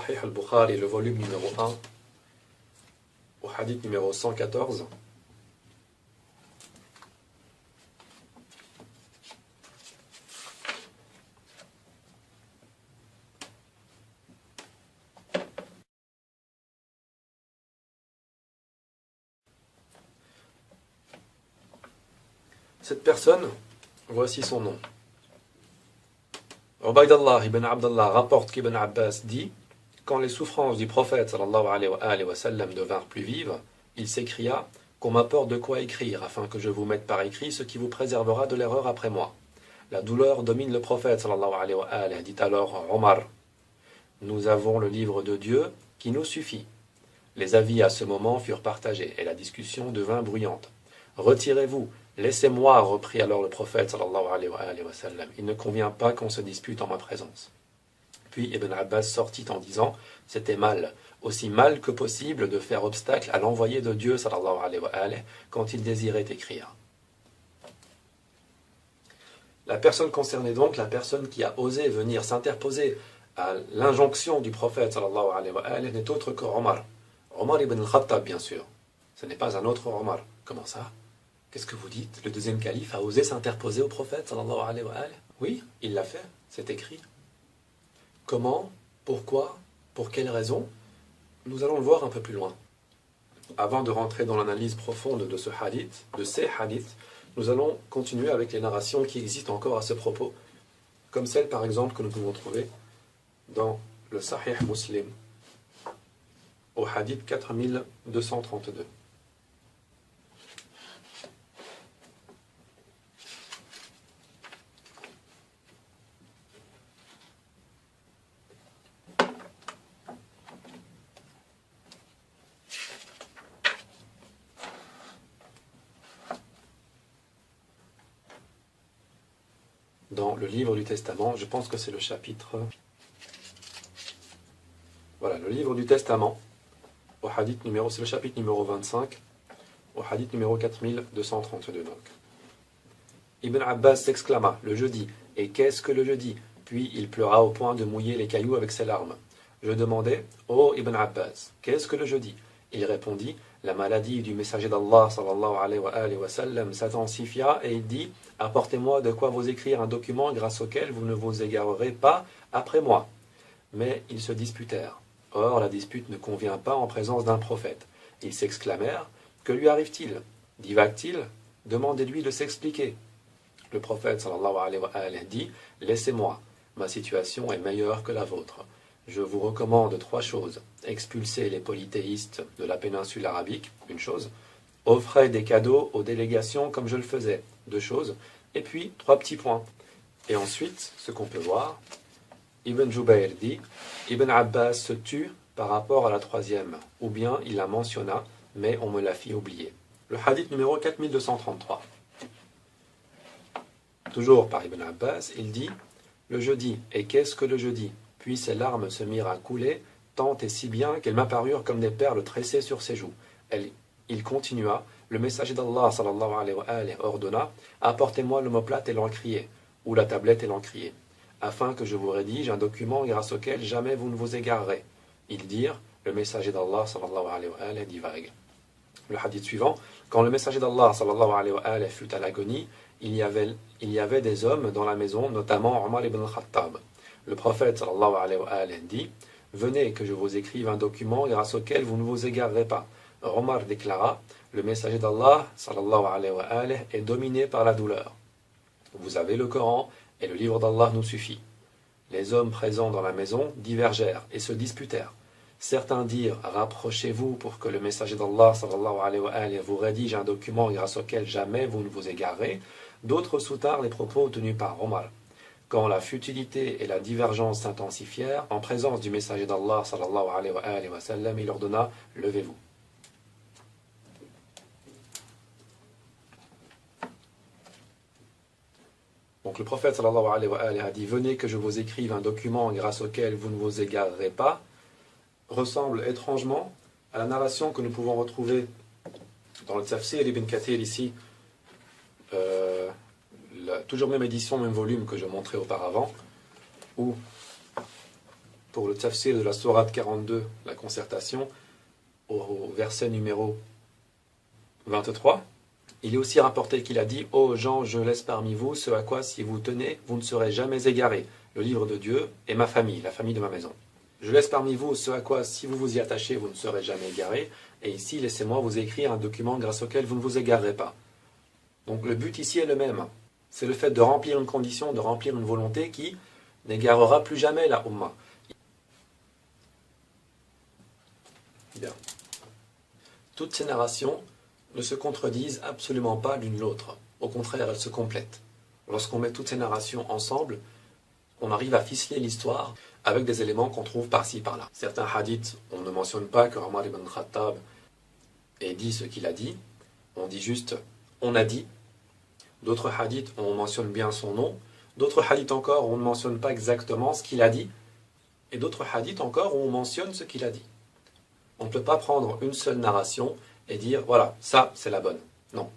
Sahih al-Bukhari, le volume numéro 1, au hadith numéro 114. Cette personne, voici son nom. Ubaydallah ibn Abdallah rapporte qu'Ibn Abbas dit: quand les souffrances du prophète sallallahu alayhi wa sallam devinrent plus vives, il s'écria: qu'on m'apporte de quoi écrire, afin que je vous mette par écrit ce qui vous préservera de l'erreur après moi. La douleur domine le prophète sallallahu alayhi wa sallam, dit alors Omar: nous avons le livre de Dieu qui nous suffit. Les avis à ce moment furent partagés, et la discussion devint bruyante. Retirez-vous, laissez-moi, reprit alors le prophète sallallahu alayhi wa sallam. Il ne convient pas qu'on se dispute en ma présence. Puis Ibn Abbas sortit en disant: c'était mal, aussi mal que possible de faire obstacle à l'envoyé de Dieu sallallahu alayhi wa sallam quand il désirait écrire. La personne concernée donc, la personne qui a osé venir s'interposer à l'injonction du prophète sallallahu alayhi wa sallam, n'est autre que Omar. Omar ibn al-Khattab, bien sûr. Ce n'est pas un autre Omar. Comment ça? Qu'est-ce que vous dites? Le deuxième calife a osé s'interposer au prophète sallallahu alayhi wa sallam? Oui, il l'a fait, c'est écrit. Comment? Pourquoi? Pour quelle raison? Nous allons le voir un peu plus loin. Avant de rentrer dans l'analyse profonde de ce hadith, de ces hadiths, nous allons continuer avec les narrations qui existent encore à ce propos, comme celle par exemple que nous pouvons trouver dans le Sahih Muslim, au hadith 4232. Dans le livre du Testament, je pense que c'est le chapitre... Voilà, le livre du Testament, au hadith numéro, c'est le chapitre numéro 25, au hadith numéro 4232 donc. Ibn Abbas s'exclama: le jeudi. Et qu'est-ce que le jeudi? Puis il pleura au point de mouiller les cailloux avec ses larmes. Je demandai: ô Ibn Abbas, qu'est-ce que le jeudi? Il répondit: la maladie du messager d'Allah sallallahu alayhi wa sallam s'intensifia et il dit: apportez-moi de quoi vous écrire un document grâce auquel vous ne vous égarerez pas après moi. Mais ils se disputèrent. Or la dispute ne convient pas en présence d'un prophète. Ils s'exclamèrent: que lui arrive-t-il? Divague-t-il? Demandez-lui de s'expliquer. Le prophète sallallahu alayhi wa sallam dit: laissez-moi, ma situation est meilleure que la vôtre. Je vous recommande 3 choses. Expulser les polythéistes de la péninsule arabique, une chose. Offrez des cadeaux aux délégations comme je le faisais, 2 choses. Et puis 3 petits points. Et ensuite, ce qu'on peut voir, Ibn Jubayr dit: Ibn Abbas se tut par rapport à la 3e, ou bien il la mentionna, mais on me la fit oublier. Le hadith numéro 4233. Toujours par Ibn Abbas, il dit: le jeudi. Et qu'est-ce que le jeudi? Puis ses larmes se mirent à couler, tant et si bien qu'elles m'apparurent comme des perles tressées sur ses joues. Il continua: le messager d'Allah sallallahu alayhi wa sallam ordonna: apportez-moi l'omoplate et l'encrier, ou la tablette et l'encrier, afin que je vous rédige un document grâce auquel jamais vous ne vous égarerez. Ils dirent: le messager d'Allah sallallahu alayhi wa sallam divague. Le hadith suivant: quand le messager d'Allah sallallahu alayhi wa sallam fut à l'agonie, il y avait des hommes dans la maison, notamment Omar ibn al-Khattab. Le prophète sallallahu alayhi wa sallam dit: venez que je vous écrive un document grâce auquel vous ne vous égarerez pas. Omar déclara: le messager d'Allah sallallahu alayhi wa sallam est dominé par la douleur. Vous avez le Coran et le livre d'Allah nous suffit. Les hommes présents dans la maison divergèrent et se disputèrent. Certains dirent: rapprochez-vous pour que le messager d'Allah sallallahu alayhi wa sallam vous rédige un document grâce auquel jamais vous ne vous égarerez. D'autres soutinrent les propos tenus par Omar. Quand la futilité et la divergence s'intensifièrent, en présence du messager d'Allah sallallahu alayhi wa sallam, il ordonna: levez-vous. Donc le prophète sallallahu alayhi wa sallam a dit: venez que je vous écrive un document grâce auquel vous ne vous égarerez pas, ressemble étrangement à la narration que nous pouvons retrouver dans le Tafsir Ibn Kathir ici, toujours même édition, même volume que je montrais auparavant, où pour le tafsir de la sourate 42, la concertation, au verset numéro 23, il est aussi rapporté qu'il a dit « Ô gens, je laisse parmi vous ce à quoi, si vous tenez, vous ne serez jamais égarés, le livre de Dieu et ma famille, la famille de ma maison. Je laisse parmi vous ce à quoi, si vous vous y attachez, vous ne serez jamais égarés, et ici, laissez-moi vous écrire un document grâce auquel vous ne vous égarerez pas. » Donc le but ici est le même. C'est le fait de remplir une condition, de remplir une volonté qui n'égarera plus jamais la Ummah. Bien. Toutes ces narrations ne se contredisent absolument pas l'une l'autre. Au contraire, elles se complètent. Lorsqu'on met toutes ces narrations ensemble, on arrive à ficeler l'histoire avec des éléments qu'on trouve par-ci, par-là. Certains hadiths, on ne mentionne pas que Omar ibn Khattab ait dit ce qu'il a dit. On dit juste « on a dit ». D'autres hadiths, on mentionne bien son nom. D'autres hadiths encore, on ne mentionne pas exactement ce qu'il a dit. Et d'autres hadiths encore, on mentionne ce qu'il a dit. On ne peut pas prendre une seule narration et dire, voilà, ça, c'est la bonne. Non.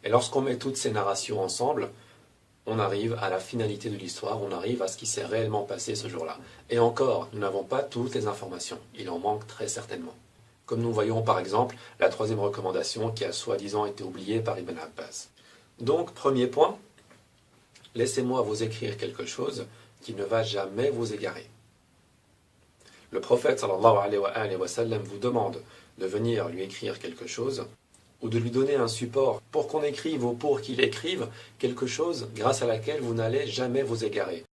Et lorsqu'on met toutes ces narrations ensemble, on arrive à la finalité de l'histoire, on arrive à ce qui s'est réellement passé ce jour-là. Et encore, nous n'avons pas toutes les informations. Il en manque très certainement. Comme nous voyons par exemple la troisième recommandation qui a soi-disant été oubliée par Ibn Abbas. Donc, premier point, laissez-moi vous écrire quelque chose qui ne va jamais vous égarer. Le prophète sallallahu alayhi wa sallam vous demande de venir lui écrire quelque chose ou de lui donner un support pour qu'on écrive ou pour qu'il écrive quelque chose grâce à laquelle vous n'allez jamais vous égarer.